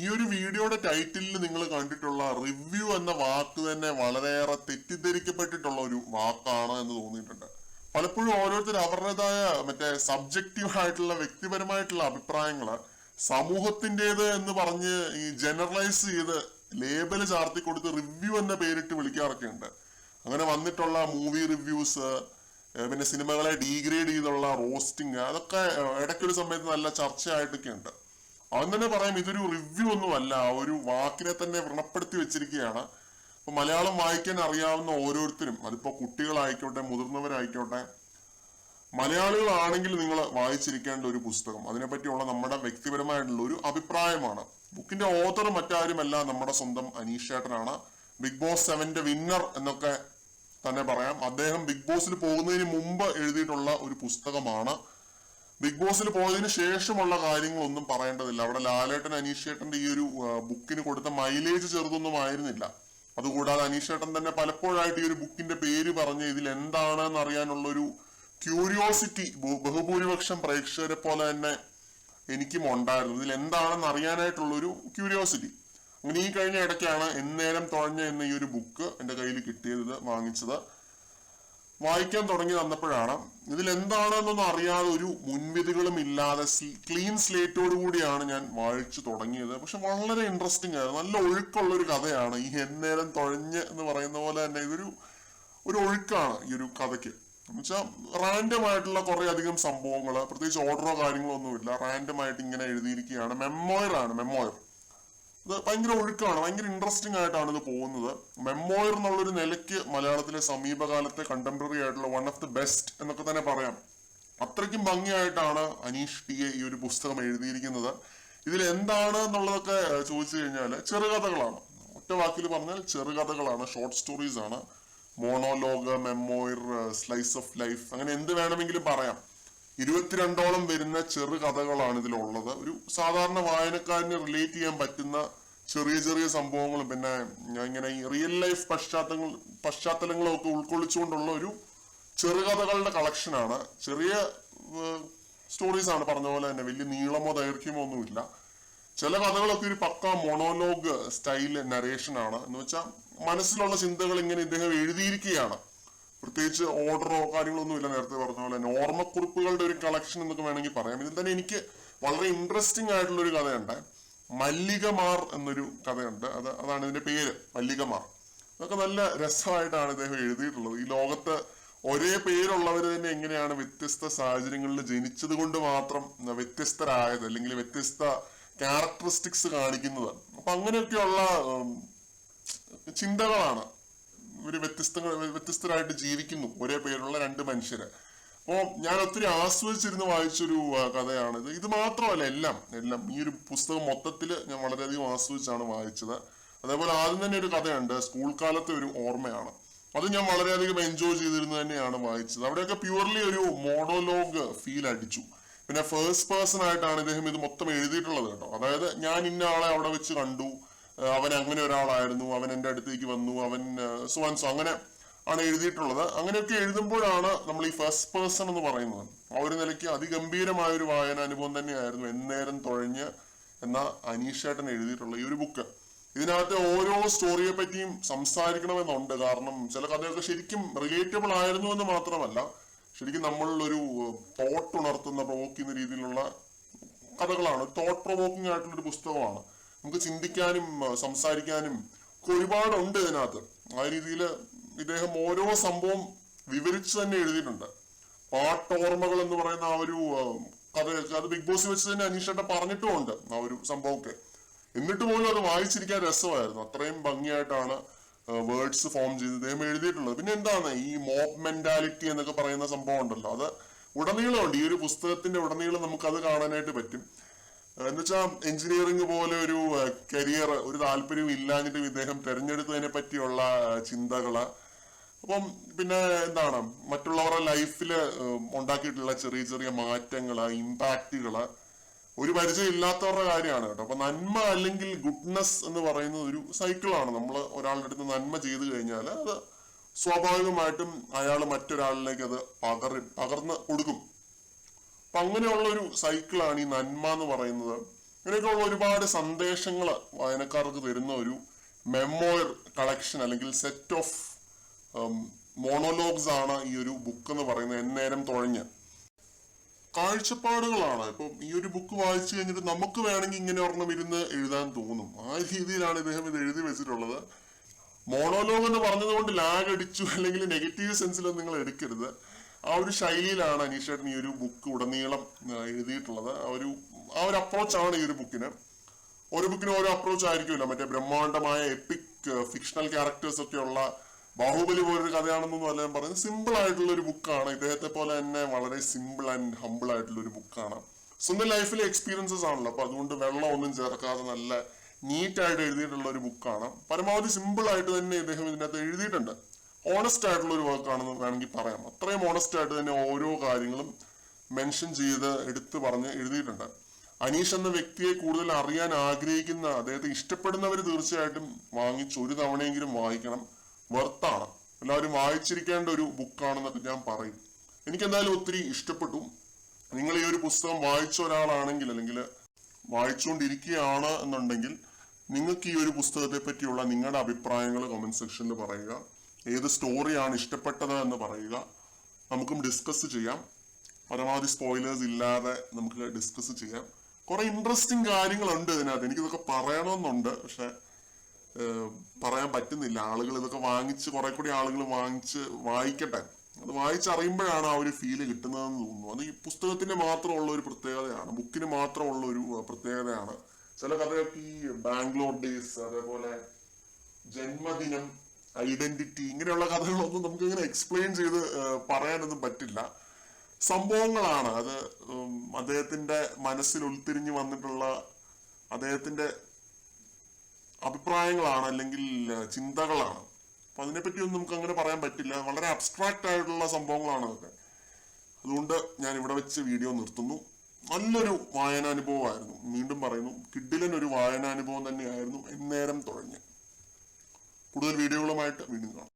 ഈ ഒരു വീഡിയോയുടെ ടൈറ്റിലിൽ നിങ്ങൾ കണ്ടിട്ടുള്ള റിവ്യൂ എന്ന വാക്ക് തന്നെ വളരെയേറെ തെറ്റിദ്ധരിക്കപ്പെട്ടിട്ടുള്ള ഒരു വാക്കാണ് എന്ന് തോന്നിയിട്ടുണ്ട്. പലപ്പോഴും ഓരോരുത്തർ അവരുടേതായ സബ്ജക്റ്റീവ് ആയിട്ടുള്ള വ്യക്തിപരമായിട്ടുള്ള അഭിപ്രായങ്ങള് സമൂഹത്തിൻ്റെത് എന്ന് പറഞ്ഞ് ഈ ജനറലൈസ് ചെയ്ത് ലേബല് ചാർത്തി കൊടുത്ത് റിവ്യൂ എന്ന പേരിട്ട് വിളിക്കാറൊക്കെ ഉണ്ട്. അങ്ങനെ വന്നിട്ടുള്ള മൂവി റിവ്യൂസ്, പിന്നെ സിനിമകളെ ഡീഗ്രേഡ് ചെയ്തുള്ള റോസ്റ്റിംഗ്, അതൊക്കെ ഇടയ്ക്കൊരു സമയത്ത് നല്ല ചർച്ചയായിട്ടൊക്കെ ഉണ്ട്. അവൻ തന്നെ പറയാം ഇതൊരു റിവ്യൂ ഒന്നുമല്ല, ഒരു വാക്കിനെ തന്നെ വ്രണപ്പെടുത്തി വെച്ചിരിക്കുകയാണ്. അപ്പൊ മലയാളം വായിക്കാൻ അറിയാവുന്ന ഓരോരുത്തരും, അതിപ്പോ കുട്ടികളായിക്കോട്ടെ മുതിർന്നവരായിക്കോട്ടെ, മലയാളികളാണെങ്കിൽ നിങ്ങൾ വായിച്ചിരിക്കേണ്ട ഒരു പുസ്തകം, അതിനെപ്പറ്റിയുള്ള നമ്മുടെ വ്യക്തിപരമായിട്ടുള്ള ഒരു അഭിപ്രായമാണ്. ബുക്കിന്റെ ഓഥർ മറ്റാരുമല്ല, നമ്മുടെ സ്വന്തം അനീഷേട്ടനാണ്. ബിഗ് ബോസ് 7 വിന്നർ എന്നൊക്കെ തന്നെ പറയാം. അദ്ദേഹം ബിഗ് ബോസിൽ പോകുന്നതിന് മുമ്പ് എഴുതിയിട്ടുള്ള ഒരു പുസ്തകമാണ്. ബിഗ് ബോസിൽ പോയതിനു ശേഷമുള്ള കാര്യങ്ങളൊന്നും പറയേണ്ടതില്ല. അവിടെ ലാലേട്ടൻ അനീഷേട്ടന്റെ ഈ ഒരു ബുക്കിന് കൊടുത്ത മൈലേജ് ചെറുതൊന്നും ആയിരുന്നില്ല. അതുകൂടാതെ അനീഷേട്ടൻ തന്നെ പലപ്പോഴായിട്ട് ഈ ഒരു ബുക്കിന്റെ പേര് പറഞ്ഞ് ഇതിൽ എന്താണെന്ന് അറിയാനുള്ള ഒരു ക്യൂരിയോസിറ്റി ബഹുഭൂരിപക്ഷം പ്രേക്ഷകരെ പോലെ തന്നെ എനിക്കും ഉണ്ടായിരുന്നു. ഇതിൽ എന്താണെന്ന് അറിയാനായിട്ടുള്ള ഒരു ക്യൂരിയോസിറ്റി. അങ്ങനെ ഈ കഴിഞ്ഞ ഇടയ്ക്കാണ് എന്നേരം തുഴഞ്ഞ എന്ന ഈ ഒരു ബുക്ക് എൻ്റെ കയ്യിൽ കിട്ടിയത്, വാങ്ങിച്ചത്. വായിക്കാൻ തുടങ്ങി വന്നപ്പോഴാണ് ഇതിൽ എന്താണെന്നൊന്നും അറിയാതെ, ഒരു മുൻവിധികളും ഇല്ലാതെ ക്ലീൻ സ്ലേറ്റോട് കൂടിയാണ് ഞാൻ വായിച്ചു തുടങ്ങിയത്. പക്ഷെ വളരെ ഇൻട്രസ്റ്റിംഗ് ആയിരുന്നു. നല്ല ഒഴുക്കുള്ള ഒരു കഥയാണ്. ഈ എന്നേരം തുഴഞ്ഞ് എന്ന് പറയുന്ന പോലെ തന്നെ ഇതൊരു ഒഴുക്കാണ് ഈ ഒരു കഥയ്ക്ക്. എന്നുവെച്ചാൽ റാൻഡം ആയിട്ടുള്ള കുറെ അധികം സംഭവങ്ങൾ, പ്രത്യേകിച്ച് ഓർഡറോ കാര്യങ്ങളോ ഒന്നുമില്ല, റാൻഡം ആയിട്ട് ഇങ്ങനെ എഴുതിയിരിക്കുകയാണ്. മെമ്മോയർ. ഇത് ഭയങ്കര ഒഴുക്കാണ്, ഭയങ്കര ഇൻട്രസ്റ്റിംഗ് ആയിട്ടാണ് ഇത് പോകുന്നത്. മെമ്മോയർ എന്നുള്ളൊരു നിലയ്ക്ക് മലയാളത്തിലെ സമീപകാലത്തെ കണ്ടംപററി ആയിട്ടുള്ള വൺ ഓഫ് ദി ബെസ്റ്റ് എന്നൊക്കെ തന്നെ പറയാം. അത്രയ്ക്കും ഭംഗിയായിട്ടാണ് അനീഷ് ടി ഈ ഒരു പുസ്തകം എഴുതിയിരിക്കുന്നത്. ഇതിൽ എന്താണ് എന്നുള്ളതൊക്കെ ചോദിച്ചു കഴിഞ്ഞാൽ ചെറുകഥകളാണ്. ഒറ്റ വാക്കിൽ പറഞ്ഞാൽ ചെറുകഥകളാണ്, ഷോർട്ട് സ്റ്റോറീസ് ആണ്. Monologue, memoir, slice of life, അങ്ങനെ എന്ത് വേണമെങ്കിലും പറയാം. 22ഓളം വരുന്ന ചെറുകഥകളാണ് ഇതിലുള്ളത്. ഒരു സാധാരണ വായനക്കാരന് റിലേറ്റ് ചെയ്യാൻ പറ്റുന്ന ചെറിയ ചെറിയ സംഭവങ്ങളും, പിന്നെ ഇങ്ങനെ ഈ റിയൽ ലൈഫ് പശ്ചാത്തലങ്ങളും ഒക്കെ ഉൾക്കൊള്ളിച്ചുകൊണ്ടുള്ള ഒരു ചെറുകഥകളുടെ കളക്ഷനാണ്. ചെറിയ സ്റ്റോറീസ് ആണ്, പറഞ്ഞ പോലെ തന്നെ വലിയ നീളമോ ദൈർഘ്യമോ ഒന്നുമില്ല. ചില കഥകളൊക്കെ ഒരു പക്ക മോണോലോഗ് സ്റ്റൈൽ നരേഷൻ ആണ്. എന്ന് വെച്ചാൽ മനസ്സിലുള്ള ചിന്തകൾ ഇങ്ങനെ ഇദ്ദേഹം എഴുതിയിരിക്കുകയാണ്. പ്രത്യേകിച്ച് ഓർഡറോ കാര്യങ്ങളൊന്നും ഇല്ല. നേരത്തെ പറഞ്ഞ പോലെ തന്നെ ഓർമ്മക്കുറിപ്പുകളുടെ ഒരു കളക്ഷൻ എന്നൊക്കെ വേണമെങ്കിൽ പറയാം. ഇതിൽ തന്നെ എനിക്ക് വളരെ ഇൻട്രസ്റ്റിംഗ് ആയിട്ടുള്ള ഒരു കഥയുണ്ട്. മല്ലികമാർ എന്നൊരു കഥയുണ്ട്. അതാണ് ഇതിന്റെ പേര്, മല്ലികമാർ. അതൊക്കെ നല്ല രസമായിട്ടാണ് ഇദ്ദേഹം എഴുതിയിട്ടുള്ളത്. ഈ ലോകത്ത് ഒരേ പേരുള്ളവർ തന്നെ എങ്ങനെയാണ് വ്യത്യസ്ത സാഹചര്യങ്ങളിൽ ജനിച്ചത് കൊണ്ട് മാത്രം വ്യത്യസ്തരായത്, അല്ലെങ്കിൽ വ്യത്യസ്ത ക്യാരക്ടറിസ്റ്റിക്സ് കാണിക്കുന്നത്. അപ്പൊ അങ്ങനെയൊക്കെയുള്ള ചിന്തകളാണ്. ഇവര് വ്യത്യസ്തരായിട്ട് ജീവിക്കുന്നു, ഒരേ പേരുള്ള രണ്ട് മനുഷ്യര്. അപ്പോ ഞാൻ ഒത്തിരി ആസ്വദിച്ചിരുന്ന് വായിച്ചൊരു കഥയാണിത്. ഇത് മാത്രമല്ല, എല്ലാം ഈ ഒരു പുസ്തകം മൊത്തത്തിൽ ഞാൻ വളരെയധികം ആസ്വദിച്ചാണ് വായിച്ചത്. അതേപോലെ ആദ്യം തന്നെ ഒരു കഥയുണ്ട്, സ്കൂൾ കാലത്തെ ഒരു ഓർമ്മയാണ്. അത് ഞാൻ വളരെയധികം എൻജോയ് ചെയ്തിരുന്നു തന്നെയാണ് വായിച്ചത്. അവിടെയൊക്കെ പ്യൂർലി ഒരു മോണോലോഗ് ഫീൽ അടിച്ചു. പിന്നെ ഫസ്റ്റ് പേഴ്സൺ ആയിട്ടാണ് ഇദ്ദേഹം ഇത് മൊത്തം എഴുതിയിട്ടുള്ളത് കേട്ടോ. അതായത് ഞാൻ ഇന്ന ആളെ അവിടെ വെച്ച് കണ്ടു, അവൻ അങ്ങനെ ഒരാളായിരുന്നു, അവൻ എൻ്റെ അടുത്തേക്ക് വന്നു, അവൻ സോ അങ്ങനെ ആണ് എഴുതിയിട്ടുള്ളത്. അങ്ങനെയൊക്കെ എഴുതുമ്പോഴാണ് നമ്മൾ ഈ ഫസ്റ്റ് പേഴ്സൺ എന്ന് പറയുന്നത്. ആ ഒരു നിലയ്ക്ക് അതിഗംഭീരമായ ഒരു വായനാനുഭവം തന്നെയായിരുന്നു എന്നേരം തുഴഞ്ഞ് എന്ന അനീഷേട്ടൻ എഴുതിയിട്ടുള്ള ഈ ഒരു ബുക്ക്. ഇതിനകത്ത് ഓരോ സ്റ്റോറിയെ പറ്റിയും സംസാരിക്കണമെന്നുണ്ട്. കാരണം ചില കഥയൊക്കെ ശരിക്കും റിലേറ്റബിൾ ആയിരുന്നു എന്ന് മാത്രമല്ല, ശരിക്കും നമ്മളിലൊരു തോട്ട് ഉണർത്തുന്ന, പ്രൊവോക്കുന്ന രീതിയിലുള്ള കഥകളാണ്. തോട്ട് പ്രൊവോക്കിംഗ് ആയിട്ടുള്ള ഒരു പുസ്തകമാണ്. നമുക്ക് ചിന്തിക്കാനും സംസാരിക്കാനും ഒക്കെ ഒരുപാടുണ്ട് ഇതിനകത്ത്. ആ രീതിയിൽ ഇദ്ദേഹം ഓരോ സംഭവം വിവരിച്ച് തന്നെ എഴുതിയിട്ടുണ്ട്. പാട്ടോർമ്മകൾ എന്ന് പറയുന്ന ആ ഒരു കഥയൊക്കെ അത് ബിഗ് ബോസ് വെച്ച് തന്നെ അനീഷേട്ടൻ പറഞ്ഞിട്ടുമുണ്ട് ആ ഒരു സംഭവമൊക്കെ. എന്നിട്ട് പോലും അത് വായിച്ചിരിക്കാൻ രസമായിരുന്നു. അത്രയും ഭംഗിയായിട്ടാണ് വേർഡ്സ് ഫോം ചെയ്ത് ഇദ്ദേഹം എഴുതിയിട്ടുള്ളത്. പിന്നെ എന്താണ് ഈ മോബ് മെന്റാലിറ്റി എന്നൊക്കെ പറയുന്ന സംഭവം ഉണ്ടല്ലോ, അത് ഉടനീളമുണ്ട്. ഈ ഒരു പുസ്തകത്തിന്റെ ഉടനീളം നമുക്ക് അത് കാണാനായിട്ട് പറ്റും. എന്നുവെച്ചാൽ എഞ്ചിനീയറിംഗ് പോലെ ഒരു കരിയർ ഒരു താല്പര്യവും ഇല്ലാഞ്ഞിട്ടും ഇദ്ദേഹം തെരഞ്ഞെടുത്തതിനെ പറ്റിയുള്ള ചിന്തകള്. അപ്പം പിന്നെ എന്താണ് മറ്റുള്ളവരുടെ ലൈഫിൽ ഉണ്ടാക്കിയിട്ടുള്ള ചെറിയ ചെറിയ മാറ്റങ്ങള്, ഇമ്പാക്റ്റുകള്, ഒരു പരിചയം ഇല്ലാത്തവരുടെ കാര്യമാണ് കേട്ടോ. അപ്പൊ നന്മ അല്ലെങ്കിൽ ഗുഡ്നെസ് എന്ന് പറയുന്നത് ഒരു സൈക്കിളാണ്. നമ്മൾ ഒരാളുടെ അടുത്ത് നന്മ ചെയ്തു കഴിഞ്ഞാൽ അത് സ്വാഭാവികമായിട്ടും അയാൾ മറ്റൊരാളിലേക്ക് അത് പകർന്ന് കൊടുക്കും. അപ്പൊ അങ്ങനെയുള്ള ഒരു സൈക്കിളാണ് ഈ നന്മ എന്ന് പറയുന്നത്. ഇങ്ങനെയൊക്കെയുള്ള ഒരുപാട് സന്ദേശങ്ങൾ വായനക്കാർക്ക് തരുന്ന ഒരു മെമ്മോയർ കളക്ഷൻ അല്ലെങ്കിൽ സെറ്റ് ഓഫ് മോണോലോഗ്സ് ആണ് ഈ ഒരു ബുക്ക് എന്ന് പറയുന്നത്. എന്നേരം തുഴഞ്ഞ് കാഴ്ചപ്പാടുകളാണ്. ഇപ്പം ഈ ഒരു ബുക്ക് വായിച്ചു കഴിഞ്ഞിട്ട് നമുക്ക് വേണമെങ്കിൽ ഇങ്ങനെ ഒരെണ്ണം ഇരുന്ന് എഴുതാൻ തോന്നും. ആ രീതിയിലാണ് ഇദ്ദേഹം ഇത് എഴുതി വെച്ചിട്ടുള്ളത്. മോണോലോഗ് എന്ന് പറഞ്ഞതുകൊണ്ട് ലാഗ് അടിച്ചു അല്ലെങ്കിൽ നെഗറ്റീവ് സെൻസിലൊന്നും നിങ്ങൾ എടുക്കരുത്. ആ ഒരു ശൈലിയിലാണ് അനീഷേട്ടൻ ഈ ഒരു ബുക്ക് ഉടനീളം എഴുതിയിട്ടുള്ളത്. ആ ഒരു അപ്രോച്ചാണ് ഈ ഒരു ബുക്കിന്. ഓരോ ബുക്കിനും ഓരോ അപ്രോച്ച് ആയിരിക്കുമല്ലോ. മറ്റേ ബ്രഹ്മാണ്ഡമായ എപ്പിക് ഫിക്ഷണൽ ക്യാരക്ടേഴ്സ് ഒക്കെ ഉള്ള ബാഹുബലി പോലൊരു കഥയാണെന്നൊന്നും അല്ല ഞാൻ പറയുന്നത്. സിമ്പിൾ ആയിട്ടുള്ള ഒരു ബുക്കാണ്. ഇദ്ദേഹത്തെ പോലെ തന്നെ വളരെ സിമ്പിൾ ആൻഡ് ഹമ്പിൾ ആയിട്ടുള്ള ഒരു ബുക്കാണ്. സ്വന്തം ലൈഫിലെ എക്സ്പീരിയൻസസ് ആണല്ലോ, അപ്പൊ അതുകൊണ്ട് വെള്ളം ഒന്നും ചേർക്കാതെ നല്ല നീറ്റായിട്ട് എഴുതിയിട്ടുള്ള ഒരു ബുക്കാണ്. പരമാവധി സിമ്പിൾ ആയിട്ട് തന്നെ ഇദ്ദേഹം ഇതിനകത്ത് എഴുതിയിട്ടുണ്ട്. ഓണസ്റ്റ് ആയിട്ടുള്ള ഒരു വർക്കാണെന്ന് വേണമെങ്കിൽ പറയാം. അത്രയും ഓണസ്റ്റ് ആയിട്ട് തന്നെ ഓരോ കാര്യങ്ങളും മെൻഷൻ ചെയ്ത് എടുത്തു പറഞ്ഞ് എഴുതിയിട്ടുണ്ട്. അനീഷ് എന്ന വ്യക്തിയെ കൂടുതൽ അറിയാൻ ആഗ്രഹിക്കുന്ന, അദ്ദേഹത്തെ ഇഷ്ടപ്പെടുന്നവർ തീർച്ചയായിട്ടും വാങ്ങിച്ച് ഒരു തവണയെങ്കിലും വായിക്കണം. വർത്താണ്, എല്ലാവരും വായിച്ചിരിക്കേണ്ട ഒരു ബുക്കാണെന്നൊക്കെ ഞാൻ പറയും. എനിക്ക് എന്തായാലും ഒത്തിരി ഇഷ്ടപ്പെട്ടു. നിങ്ങൾ ഈ ഒരു പുസ്തകം വായിച്ച ഒരാളാണെങ്കിൽ അല്ലെങ്കിൽ വായിച്ചുകൊണ്ടിരിക്കുകയാണ് എന്നുണ്ടെങ്കിൽ നിങ്ങൾക്ക് ഈ ഒരു പുസ്തകത്തെ പറ്റിയുള്ള നിങ്ങളുടെ അഭിപ്രായങ്ങൾ കമന്റ് സെക്ഷനിൽ പറയുക. ഏത് സ്റ്റോറിയാണ് ഇഷ്ടപ്പെട്ടത് എന്ന് പറയുക. നമുക്കും ഡിസ്കസ് ചെയ്യാം. പരമാവധി സ്പോയിലേഴ്സ് ഇല്ലാതെ നമുക്ക് ഡിസ്കസ് ചെയ്യാം. കുറെ ഇൻട്രസ്റ്റിംഗ് കാര്യങ്ങളുണ്ട് ഇതിനകത്ത്. എനിക്കിതൊക്കെ പറയണമെന്നുണ്ട്, പക്ഷെ പറയാൻ പറ്റുന്നില്ല. ആളുകൾ ഇതൊക്കെ വാങ്ങിച്ച് കുറെ കൂടി ആളുകൾ വാങ്ങിച്ച് വായിക്കട്ടെ. അത് വായിച്ചറിയുമ്പോഴാണ് ആ ഒരു ഫീല് കിട്ടുന്നതെന്ന് തോന്നുന്നു. അത് ഈ പുസ്തകത്തിന് മാത്രമുള്ള ഒരു പ്രത്യേകതയാണ്, ബുക്കിന് മാത്രമുള്ള ഒരു പ്രത്യേകതയാണ്. ചില കഥയൊക്കെ ഈ ബാംഗ്ലൂർ ഡേയ്സ്, അതേപോലെ ജന്മദിനം, ഐഡന്റിറ്റി, ഇങ്ങനെയുള്ള കഥകളൊന്നും നമുക്ക് ഇങ്ങനെ എക്സ്പ്ലെയിൻ ചെയ്ത് പറയാനൊന്നും പറ്റില്ല. സംഭവങ്ങളാണ് അത്. അദ്ദേഹത്തിന്റെ മനസ്സിൽ ഉൾത്തിരിഞ്ഞു വന്നിട്ടുള്ള അദ്ദേഹത്തിന്റെ അഭിപ്രായങ്ങളാണ് അല്ലെങ്കിൽ ചിന്തകളാണ്. അപ്പൊ അതിനെപ്പറ്റിയൊന്നും നമുക്ക് അങ്ങനെ പറയാൻ പറ്റില്ല. വളരെ അബ്സ്ട്രാക്റ്റ് ആയിട്ടുള്ള സംഭവങ്ങളാണ് അതൊക്കെ. അതുകൊണ്ട് ഞാൻ ഇവിടെ വെച്ച് വീഡിയോ നിർത്തുന്നു. നല്ലൊരു വായനാനുഭവമായിരുന്നു. വീണ്ടും പറയുന്നു, കിഡിലൻ ഒരു വായനാനുഭവം തന്നെയായിരുന്നു എന്നേരം തുഴഞ്ഞ്. കൂടുതൽ വീഡിയോകളുമായിട്ട് വീണ്ടും കാണാം.